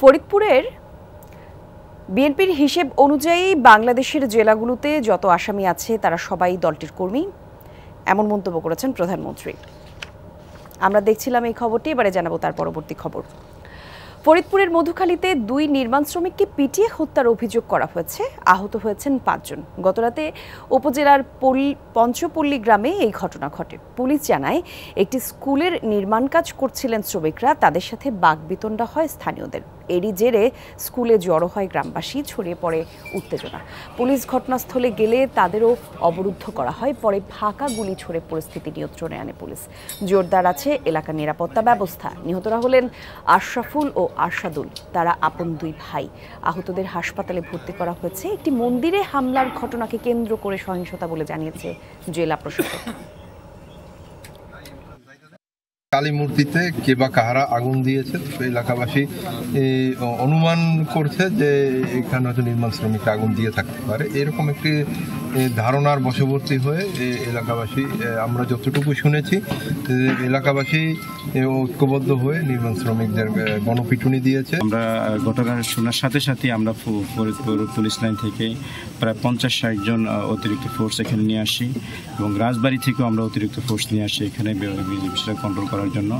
ফরিদপুরের বিএনপির হিসেব অনুযায়ী বাংলাদেশের জেলাগুলোতে যত আসামি আছে তারা সবাই দলটির কর্মী, এমন মন্তব্য করেছেন প্রধানমন্ত্রী। আমরা দেখছিলাম এই খবরটি, এবারে জানাবো তার পরবর্তী খবর। ফরিদপুরের মধুখালীতে 2 নির্মাণ শ্রমিককে পিটিয়ে হত্যার অভিযোগ করা হয়েছে। আহত হয়েছেন 5 জন। গতরাতে উপজেলার পঞ্চপল্লী গ্রামে এই ঘটনা ঘটে। পুলিশ জানায়, একটি স্কুলের নির্মাণ কাজ করছিলেন শ্রমিকরা, তাদের সাথে বাকবিতণ্ডা হয় স্থানীয়দের। এরই জেরে স্কুলে জড়ো হয় গ্রামবাসী, ছড়িয়ে পড়ে উত্তেজনা। পুলিশ ঘটনাস্থলে গেলে তাদেরও অবরুদ্ধ করা হয়। পরে ফাঁকা গুলি ছুড়ে পরিস্থিতি নিয়ন্ত্রণে আনে পুলিশ। জোরদার আছে এলাকার নিরাপত্তা ব্যবস্থা। নিহতরা হলেন আশরাফুল ও আরশাদুল, তারা আপন 2 ভাই। আহতদের হাসপাতালে ভর্তি করা হয়েছে। একটি মন্দিরে হামলার ঘটনাকে কেন্দ্র করে সহিংসতা বলে জানিয়েছে জেলা প্রশাসন। কালী মূর্তিতে কে বা কাহারা আগুন দিয়েছে, এলাকাবাসী অনুমান করছে যে এখানে হয়তো নির্মাণ শ্রমিক আগুন দিয়ে থাকতে পারে। এরকম একটি ধারণার বশবর্তী হয়ে এলাকাবাসী, আমরা যতটুকু শুনেছি, এলাকাবাসী ঐক্যবদ্ধ হয়ে নির্মাণ শ্রমিকদের গণপিটুনি দিয়েছে। আমরা ঘটনা শোনার সাথে সাথে আমরা ফরিদপুর পুলিশ লাইন থেকে প্রায় 50-60 জন অতিরিক্ত ফোর্স এখানে নিয়ে আসি এবং রাজবাড়ী থেকেও আমরা অতিরিক্ত ফোর্স নিয়ে আসি এখানে বিষয়টা কন্ট্রোল করার জন্য।